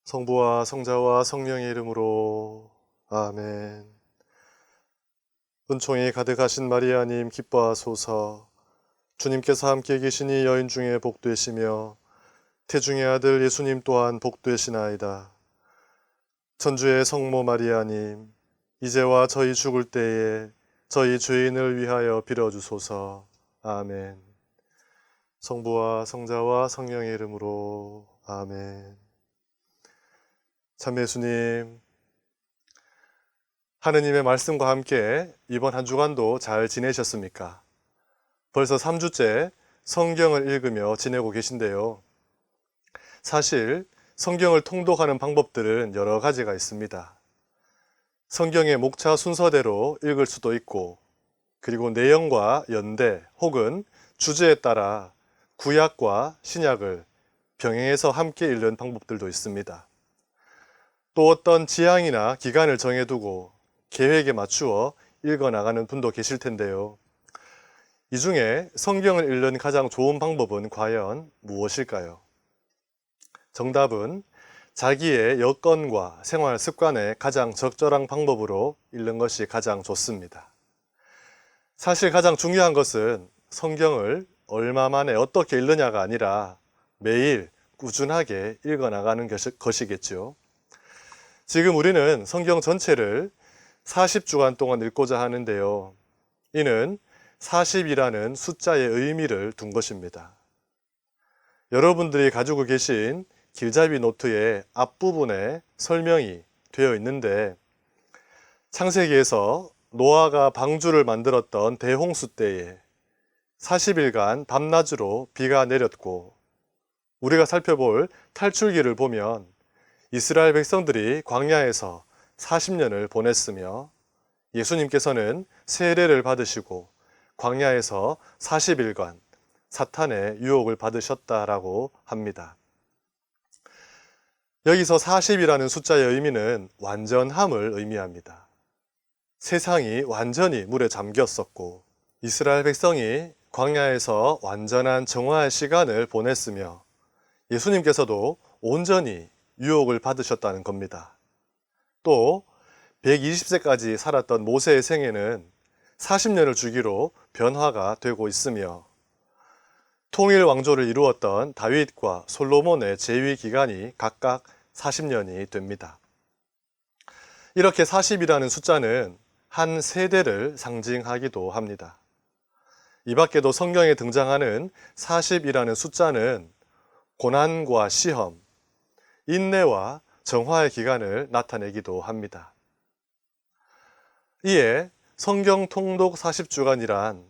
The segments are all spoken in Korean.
성부와 성자와 성령의 이름으로 아멘. 은총이 가득하신 마리아님 기뻐하소서. 주님께서 함께 계시니 여인 중에 복되시며 태중의 아들 예수님 또한 복되시나이다. 천주의 성모 마리아님, 이제와 저희 죽을 때에 저희 죄인을 위하여 빌어주소서. 아멘. 성부와 성자와 성령의 이름으로 아멘. 참 예수님, 하느님의 말씀과 함께 이번 한 주간도 잘 지내셨습니까? 벌써 3주째 성경을 읽으며 지내고 계신데요. 사실 성경을 통독하는 방법들은 여러 가지가 있습니다. 성경의 목차 순서대로 읽을 수도 있고, 그리고 내용과 연대 혹은 주제에 따라 구약과 신약을 병행해서 함께 읽는 방법들도 있습니다. 또 어떤 지향이나 기간을 정해두고 계획에 맞추어 읽어나가는 분도 계실 텐데요. 이 중에 성경을 읽는 가장 좋은 방법은 과연 무엇일까요? 정답은 자기의 여건과 생활 습관에 가장 적절한 방법으로 읽는 것이 가장 좋습니다. 사실 가장 중요한 것은 성경을 얼마 만에 어떻게 읽느냐가 아니라 매일 꾸준하게 읽어나가는 것이겠죠. 지금 우리는 성경 전체를 40주간 동안 읽고자 하는데요. 이는 40이라는 숫자의 의미를 둔 것입니다. 여러분들이 가지고 계신 길잡이 노트의 앞부분에 설명이 되어 있는데, 창세기에서 노아가 방주를 만들었던 대홍수 때에 40일간 밤낮으로 비가 내렸고, 우리가 살펴볼 탈출기를 보면 이스라엘 백성들이 광야에서 40년을 보냈으며 예수님께서는 세례를 받으시고 광야에서 40일간 사탄의 유혹을 받으셨다라고 합니다. 여기서 40이라는 숫자의 의미는 완전함을 의미합니다. 세상이 완전히 물에 잠겼었고 이스라엘 백성이 광야에서 완전한 정화의 시간을 보냈으며 예수님께서도 온전히 유혹을 받으셨다는 겁니다. 또 120세까지 살았던 모세의 생애는 40년을 주기로 변화가 되고 있으며 통일 왕조를 이루었던 다윗과 솔로몬의 재위 기간이 각각 40년이 됩니다. 이렇게 40이라는 숫자는 한 세대를 상징하기도 합니다. 이 밖에도 성경에 등장하는 40이라는 숫자는 고난과 시험, 인내와 정화의 기간을 나타내기도 합니다. 이에 성경 통독 40주간이란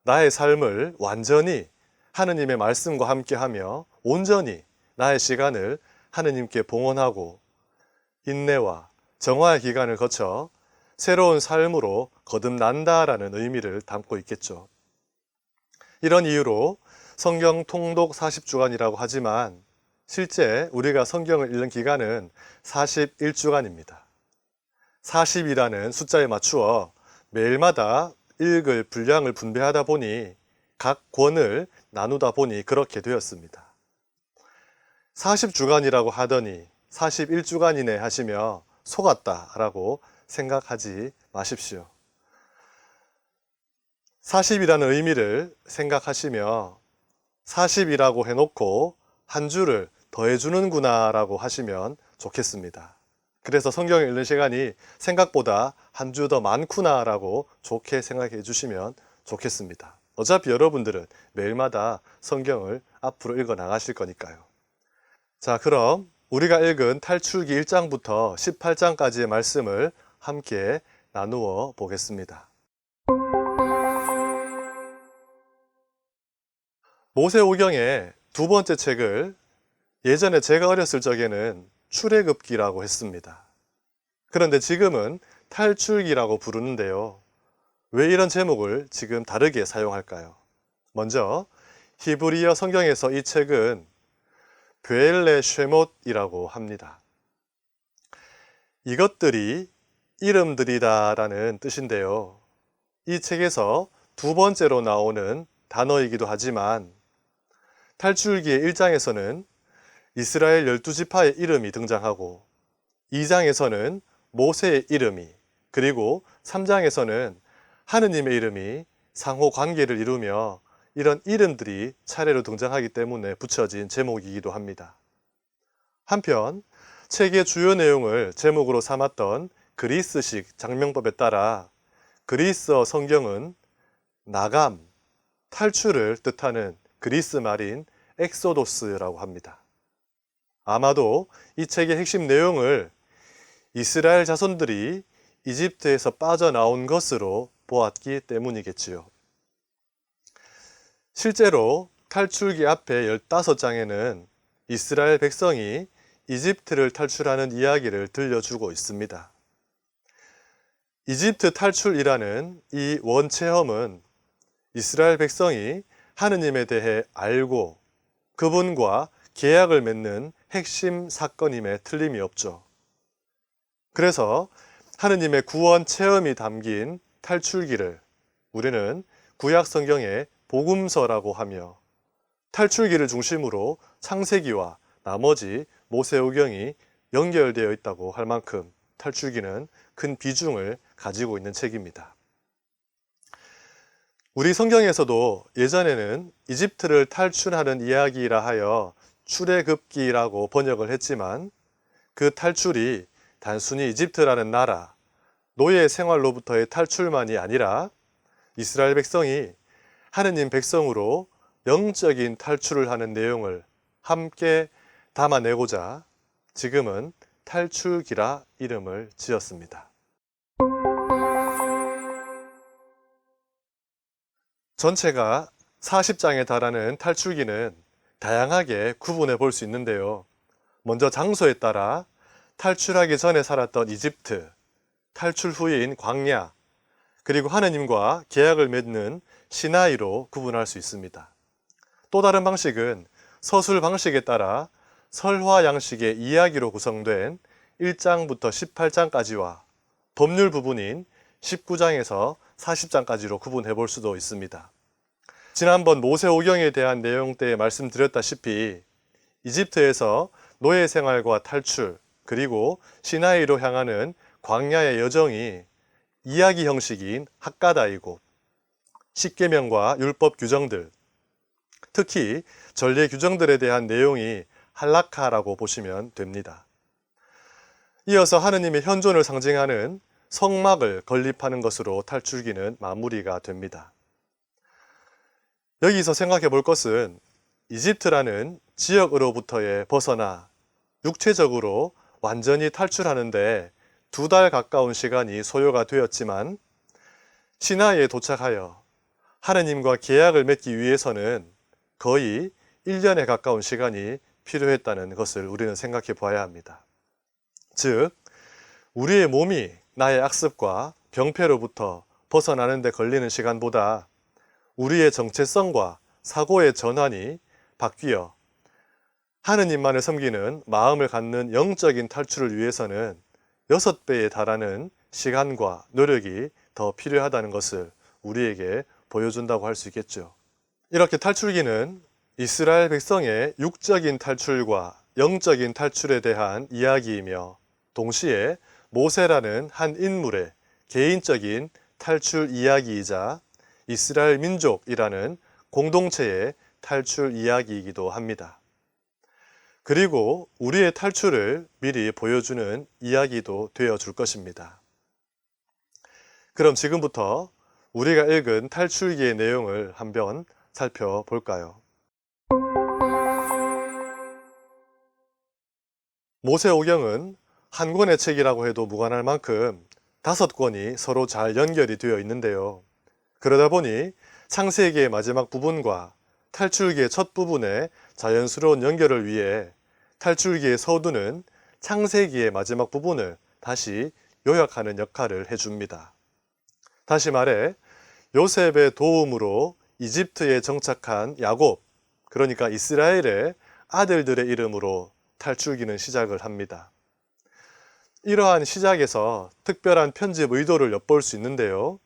나의 삶을 완전히 하느님의 말씀과 함께하며 온전히 나의 시간을 하느님께 봉헌하고 인내와 정화의 기간을 거쳐 새로운 삶으로 거듭난다라는 의미를 담고 있겠죠. 이런 이유로 성경 통독 40주간이라고 하지만 실제 우리가 성경을 읽는 기간은 41주간입니다. 40이라는 숫자에 맞추어 매일마다 읽을 분량을 분배하다 보니 각 권을 나누다 보니 그렇게 되었습니다. 40주간이라고 하더니 41주간이네 하시며 속았다라고 생각하지 마십시오. 40이라는 의미를 생각하시며 40이라고 해놓고 한 줄을 더해주는구나 라고 하시면 좋겠습니다. 그래서 성경을 읽는 시간이 생각보다 한 주 더 많구나 라고 좋게 생각해 주시면 좋겠습니다. 어차피 여러분들은 매일마다 성경을 앞으로 읽어 나가실 거니까요. 자, 그럼 우리가 읽은 탈출기 1장부터 18장까지의 말씀을 함께 나누어 보겠습니다. 모세오경의 두 번째 책을 예전에 제가 어렸을 적에는 출애굽기라고 했습니다. 그런데 지금은 탈출기라고 부르는데요. 왜 이런 제목을 지금 다르게 사용할까요? 먼저 히브리어 성경에서 이 책은 베엘레 쉐못이라고 합니다. 이것들이 이름들이다 라는 뜻인데요. 이 책에서 두 번째로 나오는 단어이기도 하지만 탈출기의 1장에서는 이스라엘 12지파의 이름이 등장하고 2장에서는 모세의 이름이, 그리고 3장에서는 하느님의 이름이 상호 관계를 이루며 이런 이름들이 차례로 등장하기 때문에 붙여진 제목이기도 합니다. 한편 책의 주요 내용을 제목으로 삼았던 그리스식 장명법에 따라 그리스어 성경은 나감, 탈출을 뜻하는 그리스 말인 엑소도스라고 합니다. 아마도 이 책의 핵심 내용을 이스라엘 자손들이 이집트에서 빠져나온 것으로 보았기 때문이겠지요. 실제로 탈출기 앞에 15장에는 이스라엘 백성이 이집트를 탈출하는 이야기를 들려주고 있습니다. 이집트 탈출이라는 이 원체험은 이스라엘 백성이 하느님에 대해 알고 그분과 계약을 맺는 핵심 사건임에 틀림이 없죠. 그래서 하느님의 구원 체험이 담긴 탈출기를 우리는 구약 성경의 복음서라고 하며 탈출기를 중심으로 창세기와 나머지 모세오경이 연결되어 있다고 할 만큼 탈출기는 큰 비중을 가지고 있는 책입니다. 우리 성경에서도 예전에는 이집트를 탈출하는 이야기라 하여 출애굽기라고 번역을 했지만 그 탈출이 단순히 이집트라는 나라, 노예 생활로부터의 탈출만이 아니라 이스라엘 백성이 하느님 백성으로 영적인 탈출을 하는 내용을 함께 담아내고자 지금은 탈출기라 이름을 지었습니다. 전체가 40장에 달하는 탈출기는 다양하게 구분해 볼 수 있는데요. 먼저 장소에 따라 탈출하기 전에 살았던 이집트, 탈출 후인 광야, 그리고 하느님과 계약을 맺는 시나이로 구분할 수 있습니다. 또 다른 방식은 서술 방식에 따라 설화 양식의 이야기로 구성된 1장부터 18장까지와 법률 부분인 19장에서 40장까지로 구분해 볼 수도 있습니다. 지난번 모세오경에 대한 내용 때 말씀드렸다시피 이집트에서 노예 생활과 탈출, 그리고 시나이로 향하는 광야의 여정이 이야기 형식인 학가다이고 십계명과 율법 규정들, 특히 전례 규정들에 대한 내용이 할라카라고 보시면 됩니다. 이어서 하느님의 현존을 상징하는 성막을 건립하는 것으로 탈출기는 마무리가 됩니다. 여기서 생각해 볼 것은 이집트라는 지역으로부터의 벗어나 육체적으로 완전히 탈출하는데 2달 가까운 시간이 소요가 되었지만 시나이에 도착하여 하느님과 계약을 맺기 위해서는 거의 1년에 가까운 시간이 필요했다는 것을 우리는 생각해 봐야 합니다. 즉, 우리의 몸이 나의 악습과 병폐로부터 벗어나는 데 걸리는 시간보다 우리의 정체성과 사고의 전환이 바뀌어 하느님만을 섬기는 마음을 갖는 영적인 탈출을 위해서는 6배에 달하는 시간과 노력이 더 필요하다는 것을 우리에게 보여준다고 할 수 있겠죠. 이렇게 탈출기는 이스라엘 백성의 육적인 탈출과 영적인 탈출에 대한 이야기이며 동시에 모세라는 한 인물의 개인적인 탈출 이야기이자 이스라엘 민족이라는 공동체의 탈출 이야기이기도 합니다. 그리고 우리의 탈출을 미리 보여주는 이야기도 되어줄 것입니다. 그럼 지금부터 우리가 읽은 탈출기의 내용을 한번 살펴볼까요? 모세오경은 한 권의 책이라고 해도 무관할 만큼 5권이 서로 잘 연결이 되어 있는데요. 그러다 보니 창세기의 마지막 부분과 탈출기의 첫 부분의 자연스러운 연결을 위해 탈출기의 서두는 창세기의 마지막 부분을 다시 요약하는 역할을 해줍니다. 다시 말해 요셉의 도움으로 이집트에 정착한 야곱, 그러니까 이스라엘의 아들들의 이름으로 탈출기는 시작을 합니다. 이러한 시작에서 특별한 편집 의도를 엿볼 수 있는데요.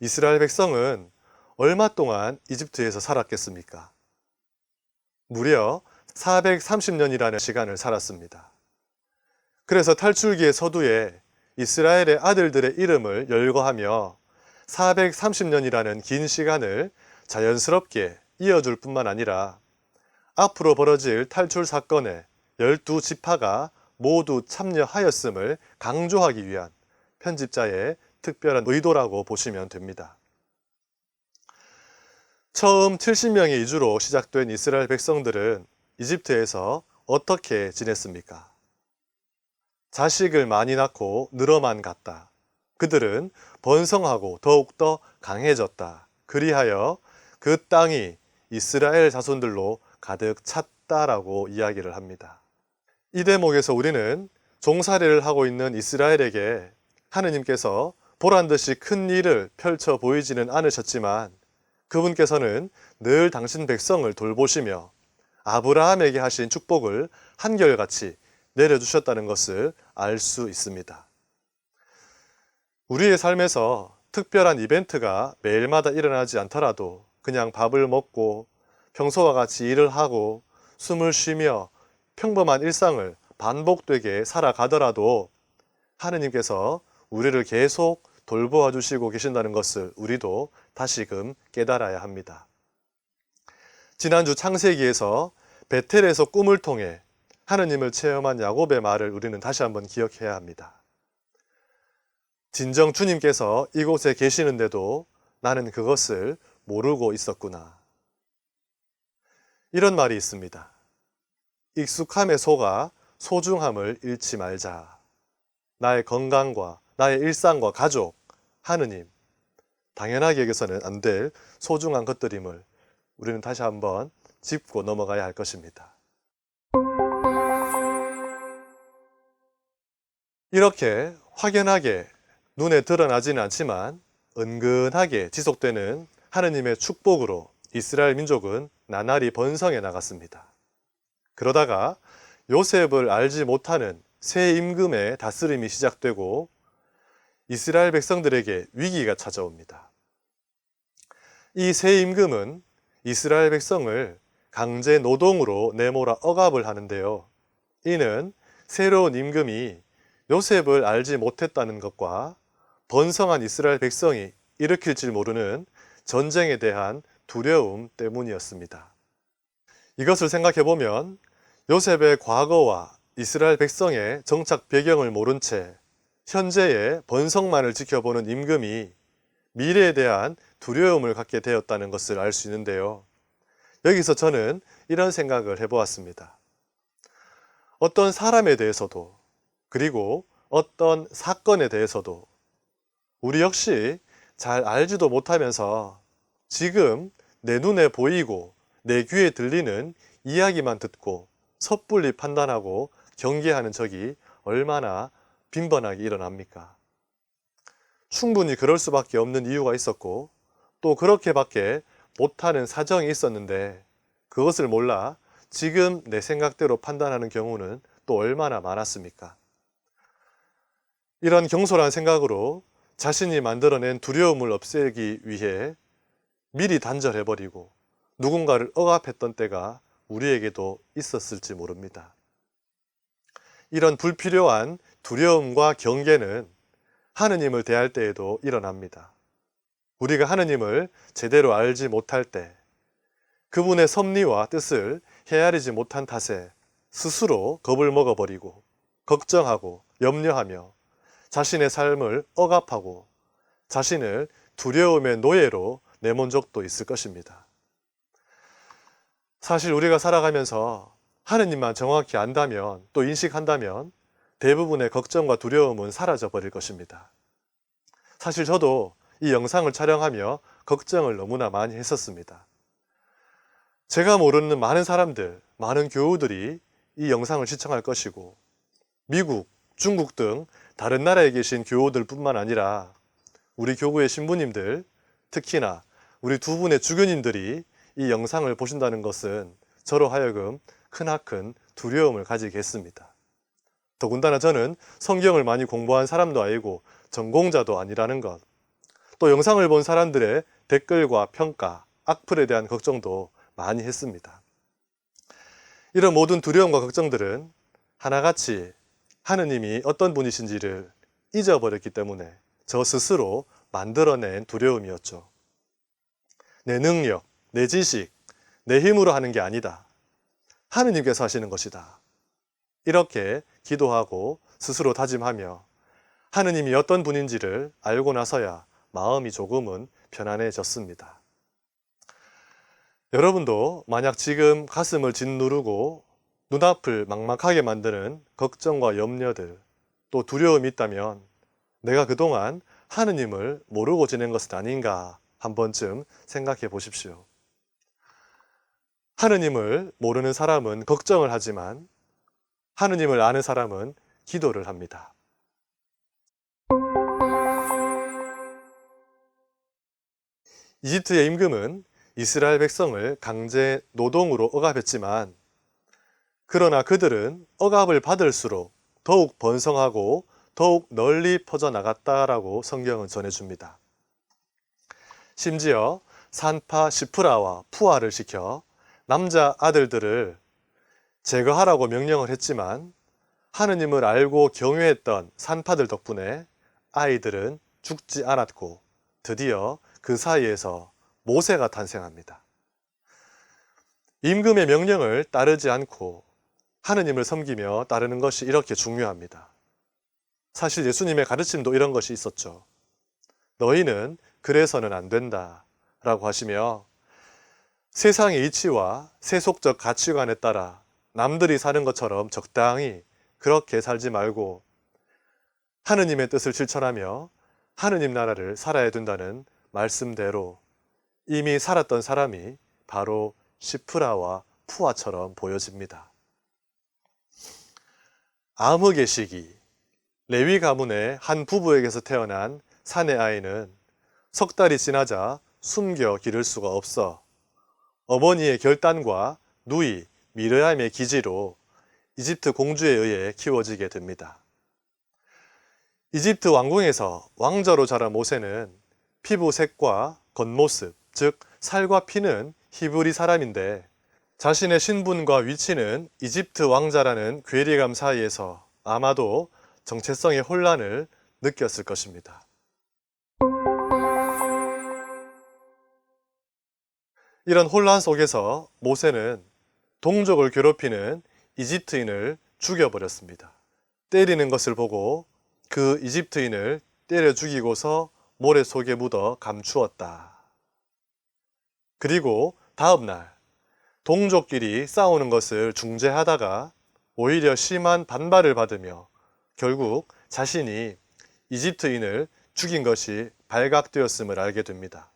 이스라엘 백성은 얼마 동안 이집트에서 살았겠습니까? 무려 430년이라는 시간을 살았습니다. 그래서 탈출기의 서두에 이스라엘의 아들들의 이름을 열거하며 430년이라는 긴 시간을 자연스럽게 이어줄 뿐만 아니라 앞으로 벌어질 탈출 사건에 12지파가 모두 참여하였음을 강조하기 위한 편집자의 특별한 의도라고 보시면 됩니다. 처음 70명의 이주로 시작된 이스라엘 백성들은 이집트에서 어떻게 지냈습니까? 자식을 많이 낳고 늘어만 갔다. 그들은 번성하고 더욱더 강해졌다. 그리하여 그 땅이 이스라엘 자손들로 가득 찼다라고 이야기를 합니다. 이 대목에서 우리는 종살이를 하고 있는 이스라엘에게 하느님께서 보란듯이 큰 일을 펼쳐 보이지는 않으셨지만 그분께서는 늘 당신 백성을 돌보시며 아브라함에게 하신 축복을 한결같이 내려주셨다는 것을 알 수 있습니다. 우리의 삶에서 특별한 이벤트가 매일마다 일어나지 않더라도 그냥 밥을 먹고 평소와 같이 일을 하고 숨을 쉬며 평범한 일상을 반복되게 살아가더라도 하느님께서 우리를 계속 돌보아 주시고 계신다는 것을 우리도 다시금 깨달아야 합니다. 지난주 창세기에서 베텔에서 꿈을 통해 하느님을 체험한 야곱의 말을 우리는 다시 한번 기억해야 합니다. 진정 주님께서 이곳에 계시는데도 나는 그것을 모르고 있었구나. 이런 말이 있습니다. 익숙함에 속아 소중함을 잃지 말자. 나의 건강과 나의 일상과 가족, 하느님, 당연하게 여기서는 안 될 소중한 것들임을 우리는 다시 한번 짚고 넘어가야 할 것입니다. 이렇게 확연하게 눈에 드러나지는 않지만 은근하게 지속되는 하느님의 축복으로 이스라엘 민족은 나날이 번성해 나갔습니다. 그러다가 요셉을 알지 못하는 새 임금의 다스림이 시작되고 이스라엘 백성들에게 위기가 찾아옵니다. 이 새 임금은 이스라엘 백성을 강제 노동으로 내몰아 억압을 하는데요. 이는 새로운 임금이 요셉을 알지 못했다는 것과 번성한 이스라엘 백성이 일으킬 줄 모르는 전쟁에 대한 두려움 때문이었습니다. 이것을 생각해 보면 요셉의 과거와 이스라엘 백성의 정착 배경을 모른 채 현재의 번성만을 지켜보는 임금이 미래에 대한 두려움을 갖게 되었다는 것을 알 수 있는데요. 여기서 저는 이런 생각을 해보았습니다. 어떤 사람에 대해서도 그리고 어떤 사건에 대해서도 우리 역시 잘 알지도 못하면서 지금 내 눈에 보이고 내 귀에 들리는 이야기만 듣고 섣불리 판단하고 경계하는 적이 얼마나 빈번하게 일어납니까? 충분히 그럴 수밖에 없는 이유가 있었고 또 그렇게밖에 못하는 사정이 있었는데 그것을 몰라 지금 내 생각대로 판단하는 경우는 또 얼마나 많았습니까? 이런 경솔한 생각으로 자신이 만들어낸 두려움을 없애기 위해 미리 단절해버리고 누군가를 억압했던 때가 우리에게도 있었을지 모릅니다. 이런 불필요한 두려움과 경계는 하느님을 대할 때에도 일어납니다. 우리가 하느님을 제대로 알지 못할 때 그분의 섭리와 뜻을 헤아리지 못한 탓에 스스로 겁을 먹어버리고 걱정하고 염려하며 자신의 삶을 억압하고 자신을 두려움의 노예로 내몬 적도 있을 것입니다. 사실 우리가 살아가면서 하느님만 정확히 안다면 또 인식한다면 대부분의 걱정과 두려움은 사라져 버릴 것입니다. 사실 저도 이 영상을 촬영하며 걱정을 너무나 많이 했었습니다. 제가 모르는 많은 사람들, 많은 교우들이 이 영상을 시청할 것이고 미국, 중국 등 다른 나라에 계신 교우들 뿐만 아니라 우리 교구의 신부님들, 특히나 우리 두 분의 주교님들이 이 영상을 보신다는 것은 저로 하여금 크나큰 두려움을 가지게 했습니다. 더군다나 저는 성경을 많이 공부한 사람도 아니고 전공자도 아니라는 것, 또 영상을 본 사람들의 댓글과 평가, 악플에 대한 걱정도 많이 했습니다. 이런 모든 두려움과 걱정들은 하나같이 하느님이 어떤 분이신지를 잊어버렸기 때문에 저 스스로 만들어낸 두려움이었죠. 내 능력, 내 지식, 내 힘으로 하는 게 아니다. 하느님께서 하시는 것이다. 이렇게 기도하고 스스로 다짐하며 하느님이 어떤 분인지를 알고 나서야 마음이 조금은 편안해졌습니다. 여러분도 만약 지금 가슴을 짓누르고 눈앞을 막막하게 만드는 걱정과 염려들, 또 두려움이 있다면 내가 그동안 하느님을 모르고 지낸 것은 아닌가 한 번쯤 생각해 보십시오. 하느님을 모르는 사람은 걱정을 하지만 하느님을 아는 사람은 기도를 합니다. 이집트의 임금은 이스라엘 백성을 강제 노동으로 억압했지만 그러나 그들은 억압을 받을수록 더욱 번성하고 더욱 널리 퍼져나갔다라고 성경은 전해줍니다. 심지어 산파 시프라와 푸아를 시켜 남자 아들들을 제거하라고 명령을 했지만 하느님을 알고 경외했던 산파들 덕분에 아이들은 죽지 않았고 드디어 그 사이에서 모세가 탄생합니다. 임금의 명령을 따르지 않고 하느님을 섬기며 따르는 것이 이렇게 중요합니다. 사실 예수님의 가르침도 이런 것이 있었죠. 너희는 그래서는 안 된다 라고 하시며 세상의 이치와 세속적 가치관에 따라 남들이 사는 것처럼 적당히 그렇게 살지 말고 하느님의 뜻을 실천하며 하느님 나라를 살아야 된다는 말씀대로 이미 살았던 사람이 바로 시프라와 푸아처럼 보여집니다. 암흑의 시기, 레위 가문의 한 부부에게서 태어난 사내 아이는 석 달이 지나자 숨겨 기를 수가 없어 어머니의 결단과 누이 미르암의 기지로 이집트 공주에 의해 키워지게 됩니다. 이집트 왕궁에서 왕자로 자란 모세는 피부색과 겉모습, 즉 살과 피는 히브리 사람인데 자신의 신분과 위치는 이집트 왕자라는 괴리감 사이에서 아마도 정체성의 혼란을 느꼈을 것입니다. 이런 혼란 속에서 모세는 동족을 괴롭히는 이집트인을 죽여버렸습니다. 때리는 것을 보고 그 이집트인을 때려 죽이고서 모래 속에 묻어 감추었다. 그리고 다음 날 동족끼리 싸우는 것을 중재하다가 오히려 심한 반발을 받으며 결국 자신이 이집트인을 죽인 것이 발각되었음을 알게 됩니다.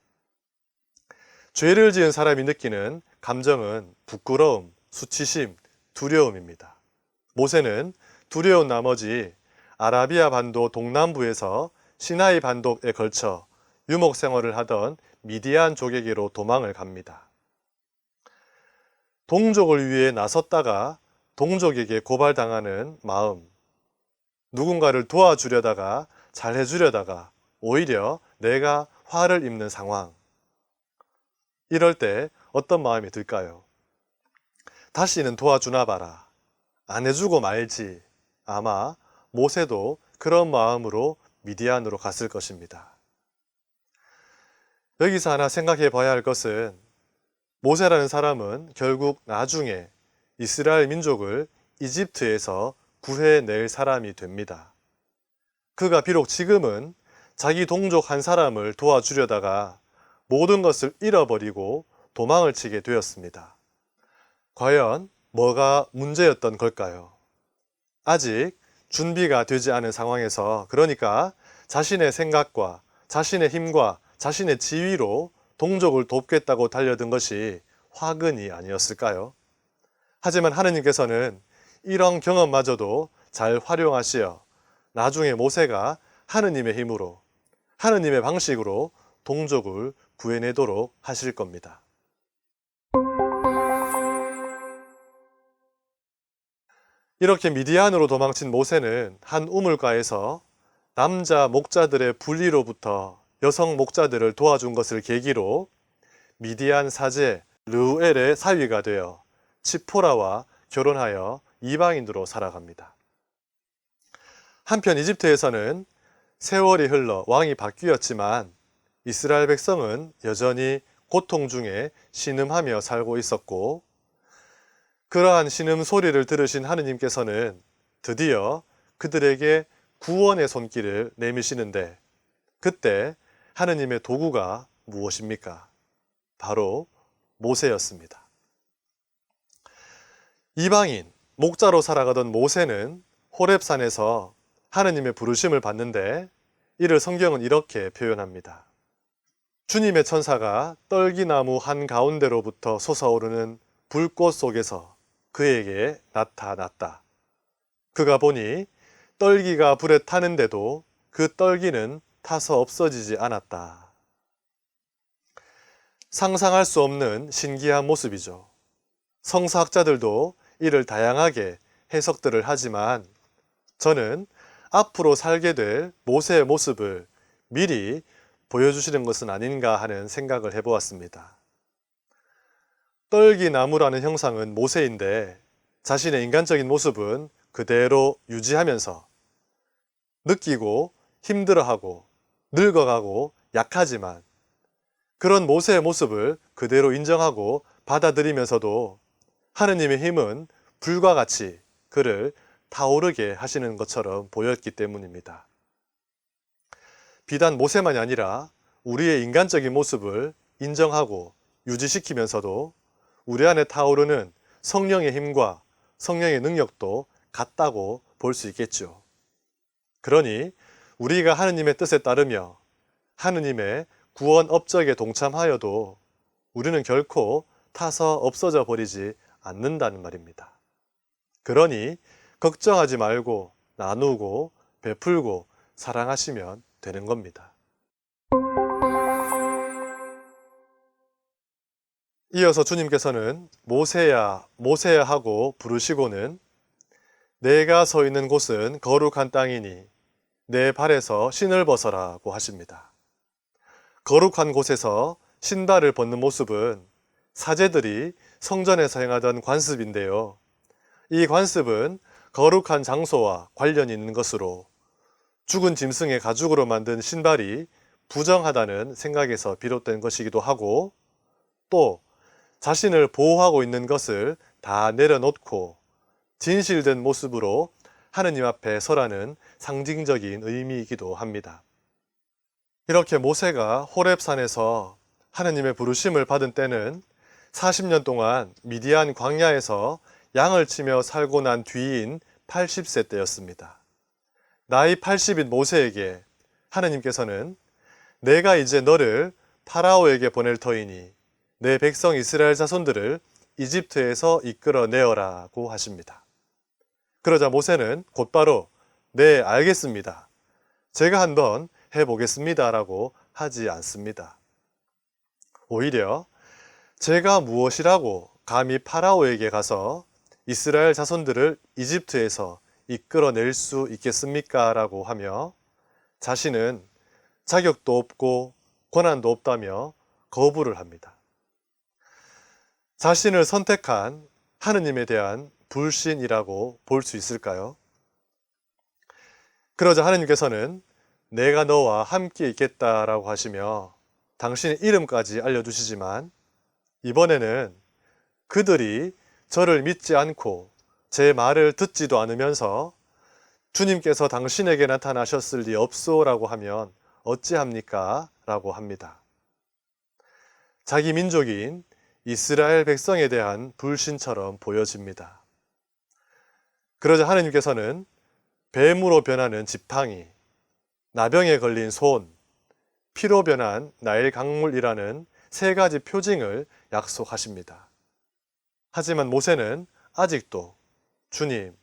죄를 지은 사람이 느끼는 감정은 부끄러움, 수치심, 두려움입니다. 모세는 두려운 나머지 아라비아 반도 동남부에서 시나이 반도에 걸쳐 유목 생활을 하던 미디안 족에게로 도망을 갑니다. 동족을 위해 나섰다가 동족에게 고발당하는 마음, 누군가를 도와주려다가 잘해주려다가 오히려 내가 화를 입는 상황, 이럴 때 어떤 마음이 들까요? 다시는 도와주나 봐라, 안 해주고 말지. 아마 모세도 그런 마음으로 미디안으로 갔을 것입니다. 여기서 하나 생각해 봐야 할 것은 모세라는 사람은 결국 나중에 이스라엘 민족을 이집트에서 구해낼 사람이 됩니다. 그가 비록 지금은 자기 동족 한 사람을 도와주려다가 모든 것을 잃어버리고 도망을 치게 되었습니다. 과연 뭐가 문제였던 걸까요? 아직 준비가 되지 않은 상황에서, 그러니까 자신의 생각과 자신의 힘과 자신의 지위로 동족을 돕겠다고 달려든 것이 화근이 아니었을까요? 하지만 하느님께서는 이런 경험마저도 잘 활용하시어 나중에 모세가 하느님의 힘으로, 하느님의 방식으로 동족을 구해내도록 하실 겁니다. 이렇게 미디안으로 도망친 모세는 한 우물가에서 남자 목자들의 분리로부터 여성 목자들을 도와준 것을 계기로 미디안 사제 르우엘의 사위가 되어 치포라와 결혼하여 이방인으로 살아갑니다. 한편 이집트에서는 세월이 흘러 왕이 바뀌었지만 이스라엘 백성은 여전히 고통 중에 신음하며 살고 있었고, 그러한 신음 소리를 들으신 하느님께서는 드디어 그들에게 구원의 손길을 내미시는데, 그때 하느님의 도구가 무엇입니까? 바로 모세였습니다. 이방인, 목자로 살아가던 모세는 호렙산에서 하느님의 부르심을 받는데, 이를 성경은 이렇게 표현합니다. 주님의 천사가 떨기나무 한가운데로부터 솟아오르는 불꽃 속에서 그에게 나타났다. 그가 보니 떨기가 불에 타는데도 그 떨기는 타서 없어지지 않았다. 상상할 수 없는 신기한 모습이죠. 성서학자들도 이를 다양하게 해석들을 하지만 저는 앞으로 살게 될 모세의 모습을 미리 보여주시는 것은 아닌가 하는 생각을 해보았습니다. 떨기나무라는 형상은 모세인데 자신의 인간적인 모습은 그대로 유지하면서 느끼고 힘들어하고 늙어가고 약하지만 그런 모세의 모습을 그대로 인정하고 받아들이면서도 하느님의 힘은 불과 같이 그를 타오르게 하시는 것처럼 보였기 때문입니다. 비단 모세만이 아니라 우리의 인간적인 모습을 인정하고 유지시키면서도 우리 안에 타오르는 성령의 힘과 성령의 능력도 같다고 볼 수 있겠죠. 그러니 우리가 하느님의 뜻에 따르며 하느님의 구원 업적에 동참하여도 우리는 결코 타서 없어져 버리지 않는다는 말입니다. 그러니 걱정하지 말고 나누고 베풀고 사랑하시면 되는 겁니다. 이어서 주님께서는 모세야 모세야 하고 부르시고는 내가 서 있는 곳은 거룩한 땅이니 내 발에서 신을 벗어라고 하십니다. 거룩한 곳에서 신발을 벗는 모습은 사제들이 성전에서 행하던 관습인데요. 이 관습은 거룩한 장소와 관련이 있는 것으로 죽은 짐승의 가죽으로 만든 신발이 부정하다는 생각에서 비롯된 것이기도 하고, 또 자신을 보호하고 있는 것을 다 내려놓고 진실된 모습으로 하느님 앞에 서라는 상징적인 의미이기도 합니다. 이렇게 모세가 호렙산에서 하느님의 부르심을 받은 때는 40년 동안 미디안 광야에서 양을 치며 살고 난 뒤인 80세 때였습니다. 나이 80인 모세에게 하느님께서는 내가 이제 너를 파라오에게 보낼 터이니 내 백성 이스라엘 자손들을 이집트에서 이끌어내어라고 하십니다. 그러자 모세는 곧바로 네, 알겠습니다. 제가 한번 해보겠습니다 라고 하지 않습니다. 오히려 제가 무엇이라고 감히 파라오에게 가서 이스라엘 자손들을 이집트에서 이끌어낼 수 있겠습니까? 라고 하며 자신은 자격도 없고 권한도 없다며 거부를 합니다. 자신을 선택한 하느님에 대한 불신이라고 볼 수 있을까요? 그러자 하느님께서는 내가 너와 함께 있겠다라고 하시며 당신의 이름까지 알려주시지만 이번에는 그들이 저를 믿지 않고 제 말을 듣지도 않으면서 주님께서 당신에게 나타나셨을 리 없소라고 하면 어찌합니까? 라고 합니다. 자기 민족인 이스라엘 백성에 대한 불신처럼 보여집니다. 그러자 하느님께서는 뱀으로 변하는 지팡이, 나병에 걸린 손, 피로 변한 나일 강물이라는 세 가지 표징을 약속하십니다. 하지만 모세는 아직도 주님,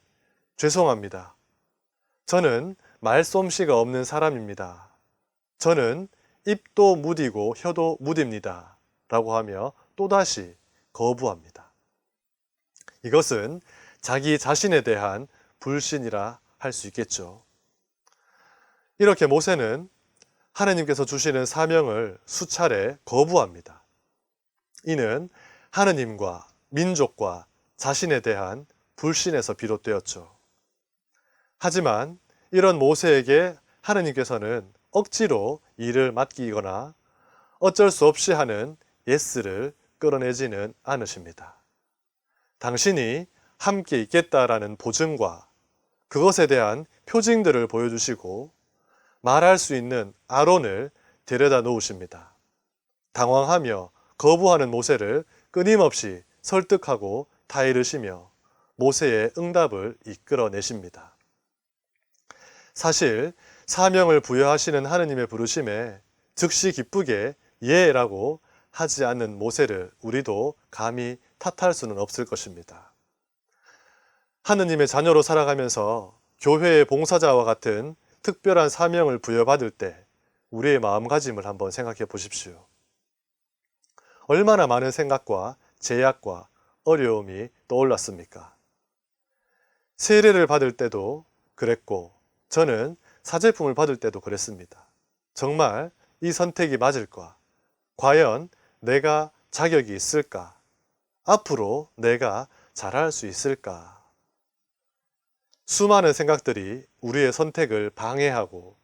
죄송합니다. 저는 말솜씨가 없는 사람입니다. 저는 입도 무디고 혀도 무딥니다. 라고 하며 또다시 거부합니다. 이것은 자기 자신에 대한 불신이라 할 수 있겠죠. 이렇게 모세는 하느님께서 주시는 사명을 수차례 거부합니다. 이는 하느님과 민족과 자신에 대한 불신에서 비롯되었죠. 하지만 이런 모세에게 하느님께서는 억지로 일을 맡기거나 어쩔 수 없이 하는 예스를 끌어내지는 않으십니다. 당신이 함께 있겠다라는 보증과 그것에 대한 표징들을 보여주시고 말할 수 있는 아론을 데려다 놓으십니다. 당황하며 거부하는 모세를 끊임없이 설득하고 타이르시며 모세의 응답을 이끌어내십니다. 사실 사명을 부여하시는 하느님의 부르심에 즉시 기쁘게 예라고 하지 않는 모세를 우리도 감히 탓할 수는 없을 것입니다. 하느님의 자녀로 살아가면서 교회의 봉사자와 같은 특별한 사명을 부여받을 때 우리의 마음가짐을 한번 생각해 보십시오. 얼마나 많은 생각과 제약과 어려움이 떠올랐습니까? 세례를 받을 때도 그랬고 저는 사제품을 받을 때도 그랬습니다. 정말 이 선택이 맞을까? 과연 내가 자격이 있을까? 앞으로 내가 잘할 수 있을까? 수많은 생각들이 우리의 선택을 방해하고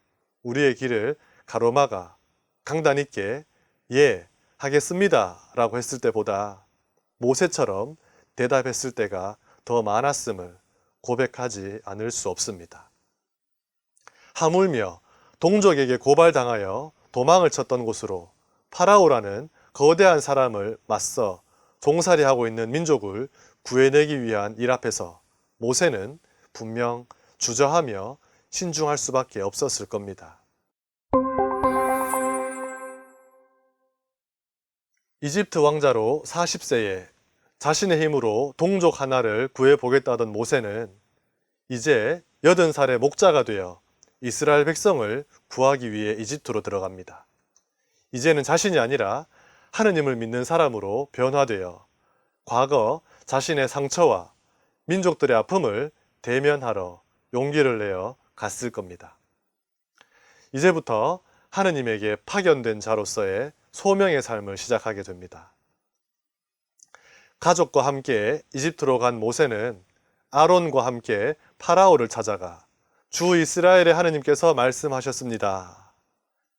우리의 길을 가로막아 강단 있게 예, 하겠습니다 라고 했을 때보다 모세처럼 대답했을 때가 더 많았음을 고백하지 않을 수 없습니다. 하물며 동족에게 고발당하여 도망을 쳤던 곳으로 파라오라는 거대한 사람을 맞서 종살이하고 있는 민족을 구해내기 위한 일 앞에서 모세는 분명 주저하며 신중할 수밖에 없었을 겁니다. 이집트 왕자로 40세에 자신의 힘으로 동족 하나를 구해보겠다던 모세는 이제 80살의 목자가 되어 이스라엘 백성을 구하기 위해 이집트로 들어갑니다. 이제는 자신이 아니라 하느님을 믿는 사람으로 변화되어 과거 자신의 상처와 민족들의 아픔을 대면하러 용기를 내어 갔을 겁니다. 이제부터 하느님에게 파견된 자로서의 소명의 삶을 시작하게 됩니다. 가족과 함께 이집트로 간 모세는 아론과 함께 파라오를 찾아가 주 이스라엘의 하느님께서 말씀하셨습니다.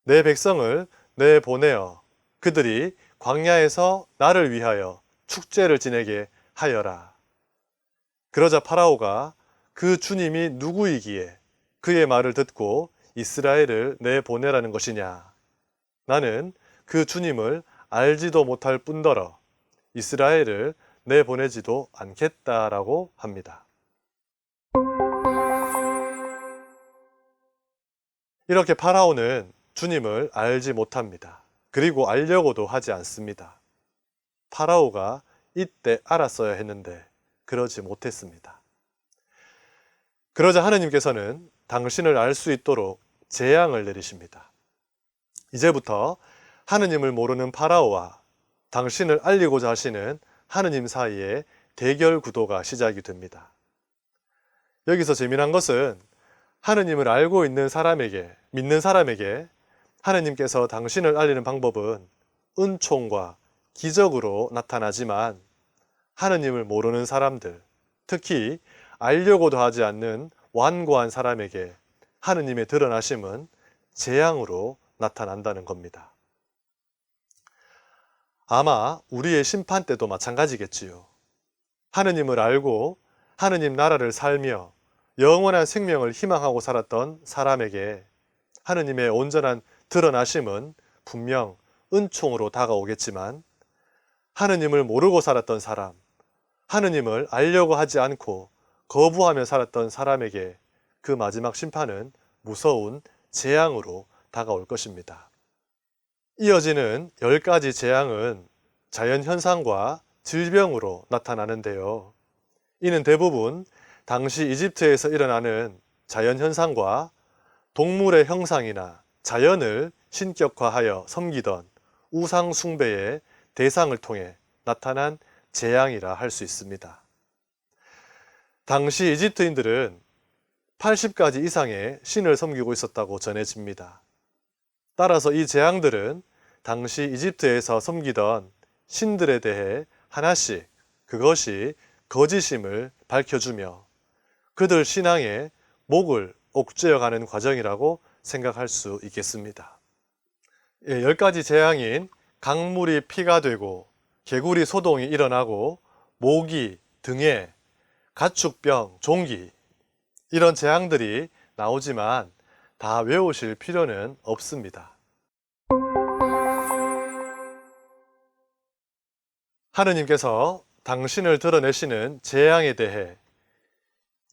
내 백성을 내보내어 그들이 광야에서 나를 위하여 축제를 지내게 하여라. 그러자 파라오가 그 주님이 누구이기에 그의 말을 듣고 이스라엘을 내보내라는 것이냐. 나는 그 주님을 알지도 못할 뿐더러 이스라엘을 내보내지도 않겠다라고 합니다. 이렇게 파라오는 주님을 알지 못합니다. 그리고 알려고도 하지 않습니다. 파라오가 이때 알았어야 했는데 그러지 못했습니다. 그러자 하느님께서는 당신을 알 수 있도록 재앙을 내리십니다. 이제부터 하느님을 모르는 파라오와 당신을 알리고자 하시는 하느님 사이에 대결 구도가 시작이 됩니다. 여기서 재미난 것은 하느님을 알고 있는 사람에게, 믿는 사람에게 하느님께서 당신을 알리는 방법은 은총과 기적으로 나타나지만 하느님을 모르는 사람들, 특히 알려고도 하지 않는 완고한 사람에게 하느님의 드러나심은 재앙으로 나타난다는 겁니다. 아마 우리의 심판 때도 마찬가지겠지요. 하느님을 알고 하느님 나라를 살며 영원한 생명을 희망하고 살았던 사람에게 하느님의 온전한 드러나심은 분명 은총으로 다가오겠지만 하느님을 모르고 살았던 사람, 하느님을 알려고 하지 않고 거부하며 살았던 사람에게 그 마지막 심판은 무서운 재앙으로 다가올 것입니다. 이어지는 10가지 재앙은 자연현상과 질병으로 나타나는데요. 이는 대부분 당시 이집트에서 일어나는 자연현상과 동물의 형상이나 자연을 신격화하여 섬기던 우상 숭배의 대상을 통해 나타난 재앙이라 할 수 있습니다. 당시 이집트인들은 80가지 이상의 신을 섬기고 있었다고 전해집니다. 따라서 이 재앙들은 당시 이집트에서 섬기던 신들에 대해 하나씩 그것이 거짓임을 밝혀주며 그들 신앙의 목을 옥죄어가는 과정이라고 생각할 수 있겠습니다. 10가지 재앙인 강물이 피가 되고 개구리 소동이 일어나고 모기, 등에, 가축병, 종기 이런 재앙들이 나오지만 다 외우실 필요는 없습니다. 하느님께서 당신을 드러내시는 재앙에 대해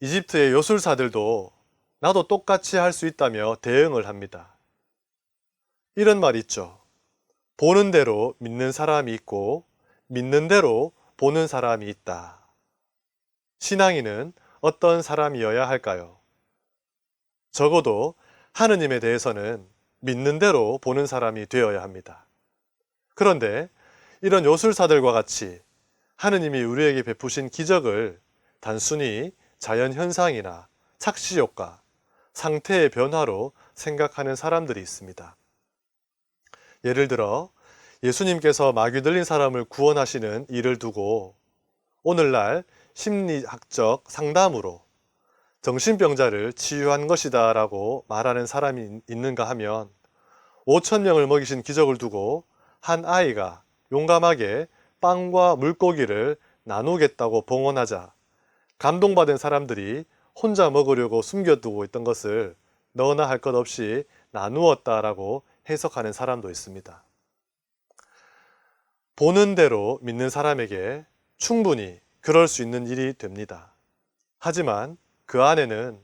이집트의 요술사들도 나도 똑같이 할 수 있다며 대응을 합니다. 이런 말이 있죠. 보는 대로 믿는 사람이 있고 믿는 대로 보는 사람이 있다. 신앙인은 어떤 사람이어야 할까요? 적어도 하느님에 대해서는 믿는 대로 보는 사람이 되어야 합니다. 그런데 이런 요술사들과 같이 하느님이 우리에게 베푸신 기적을 단순히 자연현상이나 착시효과, 상태의 변화로 생각하는 사람들이 있습니다. 예를 들어 예수님께서 마귀 들린 사람을 구원하시는 일을 두고 오늘날 심리학적 상담으로 정신병자를 치유한 것이다 라고 말하는 사람이 있는가 하면 5,000명을 먹이신 기적을 두고 한 아이가 용감하게 빵과 물고기를 나누겠다고 봉헌하자 감동받은 사람들이 혼자 먹으려고 숨겨두고 있던 것을 너나 할 것 없이 나누었다라고 해석하는 사람도 있습니다. 보는 대로 믿는 사람에게 충분히 그럴 수 있는 일이 됩니다. 하지만 그 안에는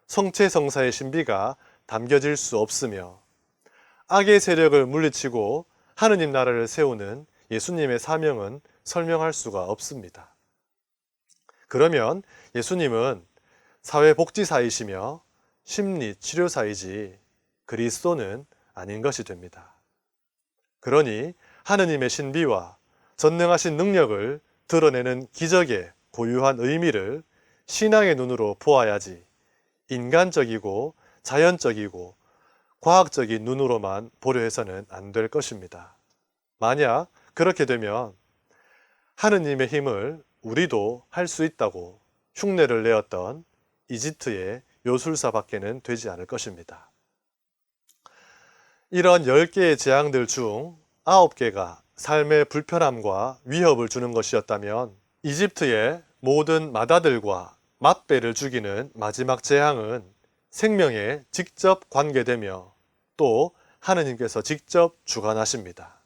성체성사의 신비가 담겨질 수 없으며 악의 세력을 물리치고 하느님 나라를 세우는 예수님의 사명은 설명할 수가 없습니다. 그러면 예수님은 사회복지사이시며 심리치료사이지 그리스도는 아닌 것이 됩니다. 그러니 하느님의 신비와 전능하신 능력을 드러내는 기적의 고유한 의미를 신앙의 눈으로 보아야지 인간적이고 자연적이고 과학적인 눈으로만 보려 해서는 안 될 것입니다. 만약 그렇게 되면 하느님의 힘을 우리도 할 수 있다고 흉내를 내었던 이집트의 요술사밖에는 되지 않을 것입니다. 이런 10개의 재앙들 중 9개가 삶의 불편함과 위협을 주는 것이었다면 이집트의 모든 마다들과 맏배를 죽이는 마지막 재앙은 생명에 직접 관계되며 또 하느님께서 직접 주관하십니다.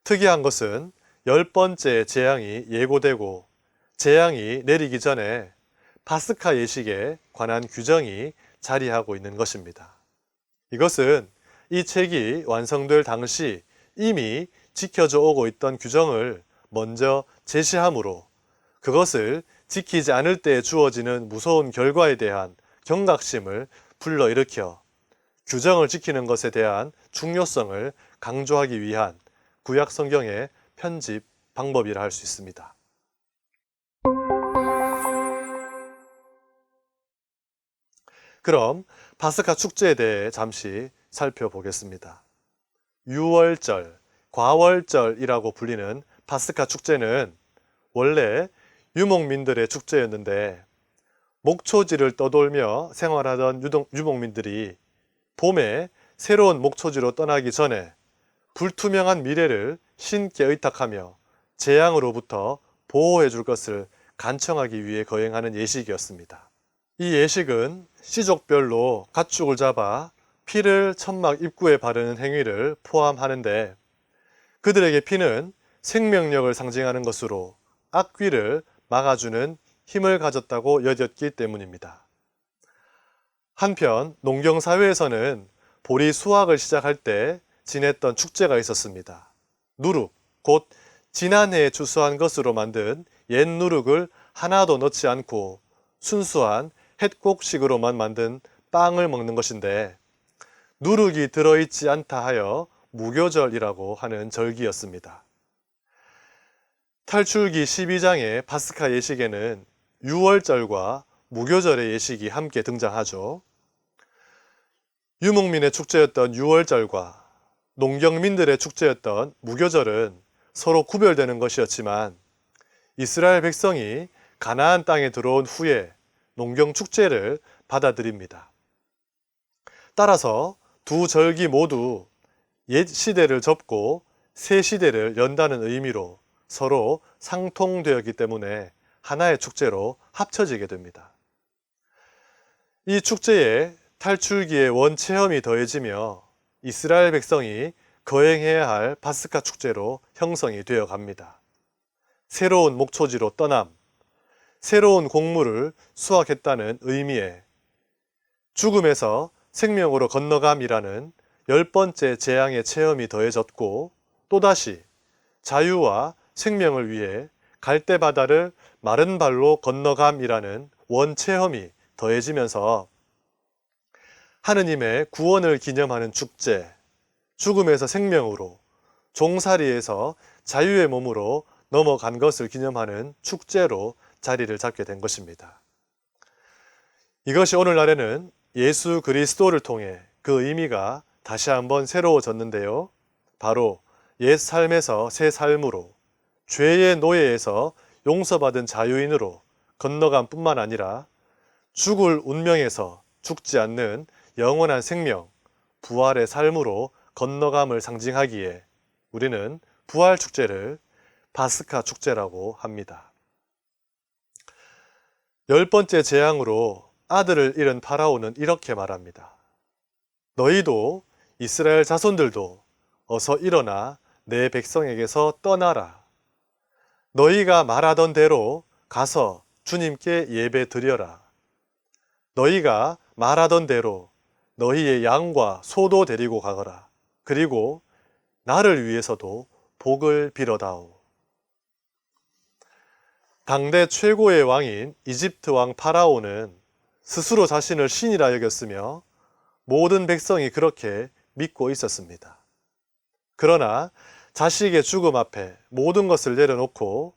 특이한 것은 10번째 재앙이 예고되고 재앙이 내리기 전에 파스카 예식에 관한 규정이 자리하고 있는 것입니다. 이것은 이 책이 완성될 당시 이미 지켜져 오고 있던 규정을 먼저 제시하므로 그것을 지키지 않을 때 주어지는 무서운 결과에 대한 경각심을 불러일으켜 규정을 지키는 것에 대한 중요성을 강조하기 위한 구약 성경의 편집 방법이라 할 수 있습니다. 그럼 파스카 축제에 대해 잠시 살펴보겠습니다. 유월절, 과월절이라고 불리는 파스카 축제는 원래 유목민들의 축제였는데 목초지를 떠돌며 생활하던 유목민들이 봄에 새로운 목초지로 떠나기 전에 불투명한 미래를 신께 의탁하며 재앙으로부터 보호해 줄 것을 간청하기 위해 거행하는 예식이었습니다. 이 예식은 시족별로 가축을 잡아 피를 천막 입구에 바르는 행위를 포함하는데 그들에게 피는 생명력을 상징하는 것으로 악귀를 막아주는 힘을 가졌다고 여겼기 때문입니다. 한편 농경사회에서는 보리 수확을 시작할 때 지냈던 축제가 있었습니다. 누룩, 곧 지난해에 추수한 것으로 만든 옛 누룩을 하나도 넣지 않고 순수한 햇곡식으로만 만든 빵을 먹는 것인데 누룩이 들어있지 않다 하여 무교절이라고 하는 절기였습니다. 탈출기 12장의 파스카 예식에는 유월절과 무교절의 예식이 함께 등장하죠. 유목민의 축제였던 유월절과 농경민들의 축제였던 무교절은 서로 구별되는 것이었지만 이스라엘 백성이 가나안 땅에 들어온 후에 농경 축제를 받아들입니다. 따라서 두 절기 모두 옛 시대를 접고 새 시대를 연다는 의미로 서로 상통되었기 때문에 하나의 축제로 합쳐지게 됩니다. 이 축제에 탈출기의 원체험이 더해지며 이스라엘 백성이 거행해야 할 파스카 축제로 형성이 되어 갑니다. 새로운 목초지로 떠남, 새로운 곡물을 수확했다는 의미에 죽음에서 생명으로 건너감이라는 10번째 재앙의 체험이 더해졌고, 또다시 자유와 생명을 위해 갈대바다를 마른 발로 건너감이라는 원체험이 더해지면서 하느님의 구원을 기념하는 축제, 죽음에서 생명으로, 종살이에서 자유의 몸으로 넘어간 것을 기념하는 축제로 자리를 잡게 된 것입니다. 이것이 오늘날에는 예수 그리스도를 통해 그 의미가 다시 한번 새로워졌는데요. 바로 옛 삶에서 새 삶으로, 죄의 노예에서 용서받은 자유인으로 건너간 뿐만 아니라 죽을 운명에서 죽지 않는 영원한 생명, 부활의 삶으로 건너감을 상징하기에 우리는 부활 축제를 파스카 축제라고 합니다. 10번째 재앙으로 아들을 잃은 파라오는 이렇게 말합니다. 너희도 이스라엘 자손들도 어서 일어나 내 백성에게서 떠나라. 너희가 말하던 대로 가서 주님께 예배 드려라. 너희가 말하던 대로 너희의 양과 소도 데리고 가거라. 그리고 나를 위해서도 복을 빌어다오. 당대 최고의 왕인 이집트 왕 파라오는 스스로 자신을 신이라 여겼으며 모든 백성이 그렇게 믿고 있었습니다. 그러나 자식의 죽음 앞에 모든 것을 내려놓고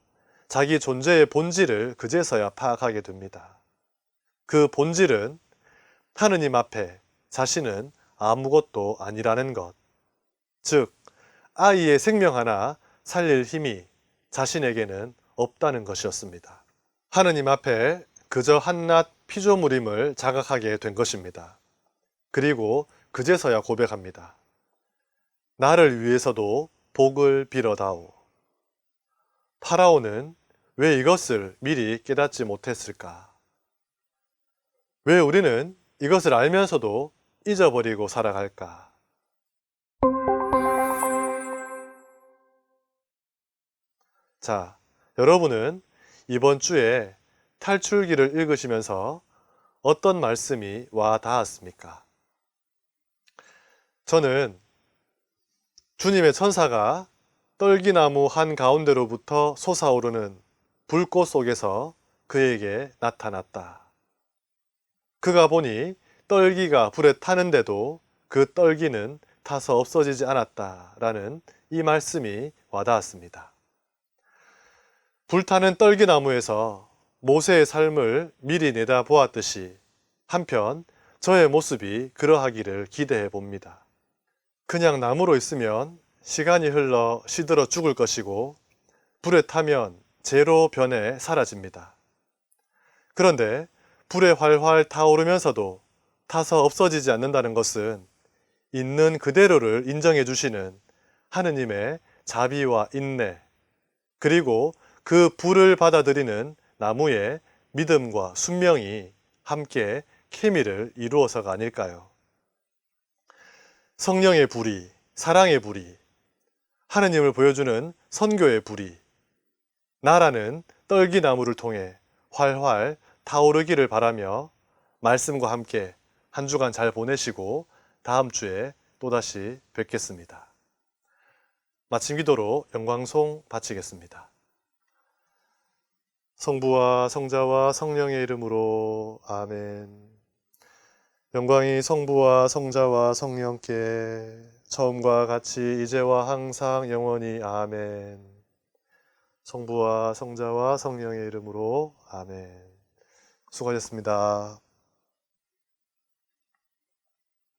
자기 존재의 본질을 그제서야 파악하게 됩니다. 그 본질은 하느님 앞에 자신은 아무것도 아니라는 것, 즉 아이의 생명 하나 살릴 힘이 자신에게는 없다는 것이었습니다. 하느님 앞에 그저 한낱 피조물임을 자각하게 된 것입니다. 그리고 그제서야 고백합니다. 나를 위해서도 복을 빌어다오. 파라오는 왜 이것을 미리 깨닫지 못했을까? 왜 우리는 이것을 알면서도 잊어버리고 살아갈까? 자, 여러분은 이번 주에 탈출기를 읽으시면서 어떤 말씀이 와 닿았습니까? 저는 주님의 천사가 떨기나무 한 가운데로부터 솟아오르는 불꽃 속에서 그에게 나타났다. 그가 보니 떨기가 불에 타는데도 그 떨기는 타서 없어지지 않았다라는 이 말씀이 와닿았습니다. 불타는 떨기나무에서 모세의 삶을 미리 내다보았듯이 한편 저의 모습이 그러하기를 기대해 봅니다. 그냥 나무로 있으면 시간이 흘러 시들어 죽을 것이고 불에 타면 재로 변해 사라집니다. 그런데 불에 활활 타오르면서도 타서 없어지지 않는다는 것은 있는 그대로를 인정해 주시는 하느님의 자비와 인내, 그리고 그 불을 받아들이는 나무의 믿음과 순명이 함께 케미를 이루어서가 아닐까요? 성령의 불이, 사랑의 불이, 하느님을 보여주는 선교의 불이, 나라는 떨기나무를 통해 활활 타오르기를 바라며 말씀과 함께 한 주간 잘 보내시고 다음 주에 또다시 뵙겠습니다. 마침 기도로 영광송 바치겠습니다. 성부와 성자와 성령의 이름으로 아멘. 영광이 성부와 성자와 성령께 처음과 같이 이제와 항상 영원히 아멘. 성부와 성자와 성령의 이름으로 아멘. 수고하셨습니다.